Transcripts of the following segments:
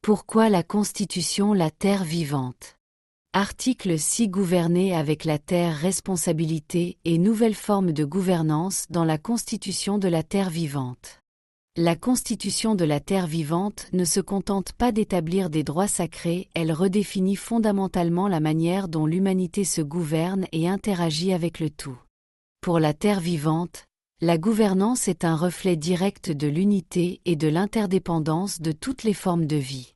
Pourquoi la Constitution la terre vivante? Article 6. Gouverner avec la terre, responsabilité et nouvelles formes de gouvernance dans la Constitution de la terre vivante. La Constitution de la terre vivante ne se contente pas d'établir des droits sacrés, elle redéfinit fondamentalement la manière dont l'humanité se gouverne et interagit avec le tout. Pour la terre vivante, la gouvernance est un reflet direct de l'unité et de l'interdépendance de toutes les formes de vie.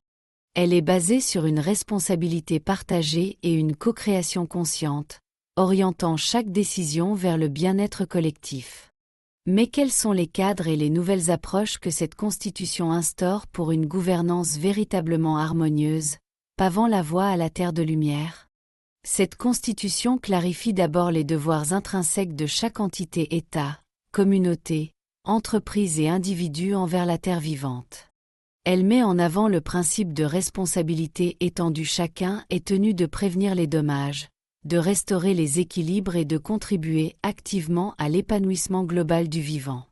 Elle est basée sur une responsabilité partagée et une co-création consciente, orientant chaque décision vers le bien-être collectif. Mais quels sont les cadres et les nouvelles approches que cette Constitution instaure pour une gouvernance véritablement harmonieuse, pavant la voie à la terre de lumière? Cette Constitution clarifie d'abord les devoirs intrinsèques de chaque entité État, communauté, entreprise et individu envers la terre vivante. Elle met en avant le principe de responsabilité étendue, chacun est tenu de prévenir les dommages, de restaurer les équilibres et de contribuer activement à l'épanouissement global du vivant.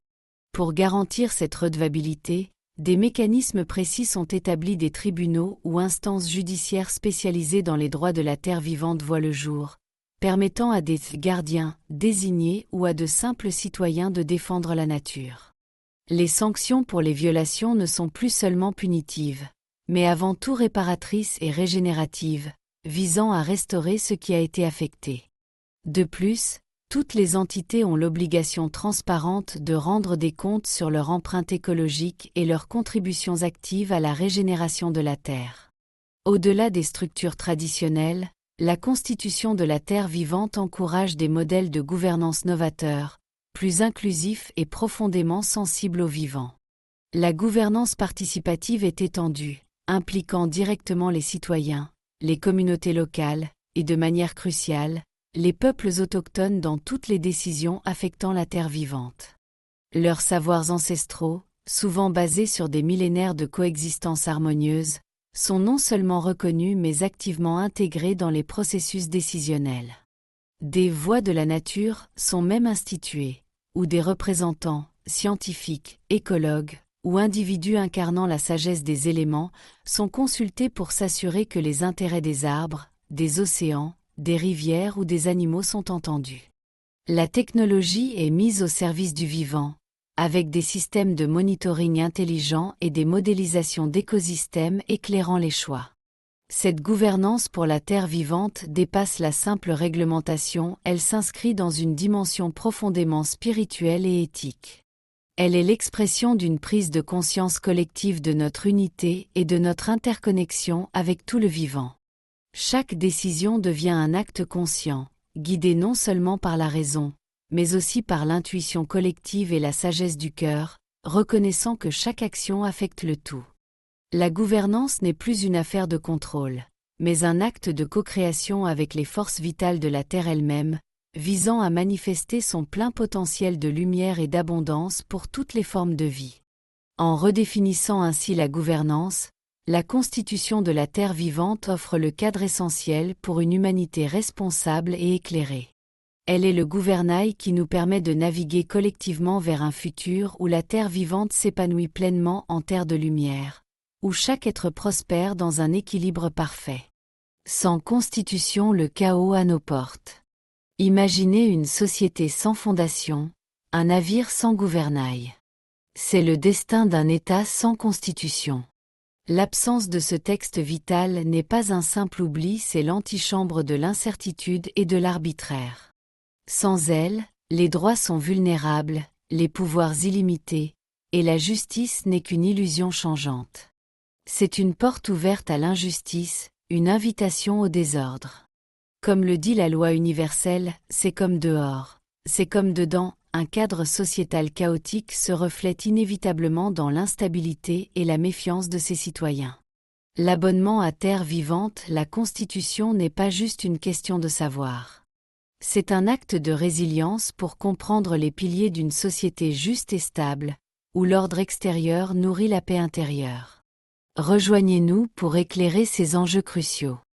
Pour garantir cette redevabilité, des mécanismes précis sont établis, des tribunaux ou instances judiciaires spécialisées dans les droits de la terre vivante voient le jour, permettant à des gardiens désignés ou à de simples citoyens de défendre la nature. Les sanctions pour les violations ne sont plus seulement punitives, mais avant tout réparatrices et régénératives, visant à restaurer ce qui a été affecté. De plus, toutes les entités ont l'obligation transparente de rendre des comptes sur leur empreinte écologique et leurs contributions actives à la régénération de la Terre. Au-delà des structures traditionnelles, la Constitution de la Terre vivante encourage des modèles de gouvernance novateurs, plus inclusifs et profondément sensibles aux vivants. La gouvernance participative est étendue, impliquant directement les citoyens, les communautés locales, et de manière cruciale, les peuples autochtones dans toutes les décisions affectant la terre vivante. Leurs savoirs ancestraux, souvent basés sur des millénaires de coexistence harmonieuse, sont non seulement reconnus mais activement intégrés dans les processus décisionnels. Des voix de la nature sont même instituées, où des représentants, scientifiques, écologues, ou individus incarnant la sagesse des éléments, sont consultés pour s'assurer que les intérêts des arbres, des océans, des rivières ou des animaux sont entendus. La technologie est mise au service du vivant, avec des systèmes de monitoring intelligents et des modélisations d'écosystèmes éclairant les choix. Cette gouvernance pour la terre vivante dépasse la simple réglementation, elle s'inscrit dans une dimension profondément spirituelle et éthique. Elle est l'expression d'une prise de conscience collective de notre unité et de notre interconnexion avec tout le vivant. Chaque décision devient un acte conscient, guidé non seulement par la raison, mais aussi par l'intuition collective et la sagesse du cœur, reconnaissant que chaque action affecte le tout. La gouvernance n'est plus une affaire de contrôle, mais un acte de co-création avec les forces vitales de la Terre elle-même, visant à manifester son plein potentiel de lumière et d'abondance pour toutes les formes de vie. En redéfinissant ainsi la gouvernance, la Constitution de la Terre vivante offre le cadre essentiel pour une humanité responsable et éclairée. Elle est le gouvernail qui nous permet de naviguer collectivement vers un futur où la Terre vivante s'épanouit pleinement en terre de lumière, où chaque être prospère dans un équilibre parfait. Sans Constitution, le chaos à nos portes. Imaginez une société sans fondation, un navire sans gouvernail. C'est le destin d'un État sans constitution. L'absence de ce texte vital n'est pas un simple oubli, c'est l'antichambre de l'incertitude et de l'arbitraire. Sans elle, les droits sont vulnérables, les pouvoirs illimités, et la justice n'est qu'une illusion changeante. C'est une porte ouverte à l'injustice, une invitation au désordre. Comme le dit la loi universelle, c'est comme dehors, c'est comme dedans, un cadre sociétal chaotique se reflète inévitablement dans l'instabilité et la méfiance de ses citoyens. L'abonnement à terre vivante, la Constitution n'est pas juste une question de savoir. C'est un acte de résilience pour comprendre les piliers d'une société juste et stable, où l'ordre extérieur nourrit la paix intérieure. Rejoignez-nous pour éclairer ces enjeux cruciaux.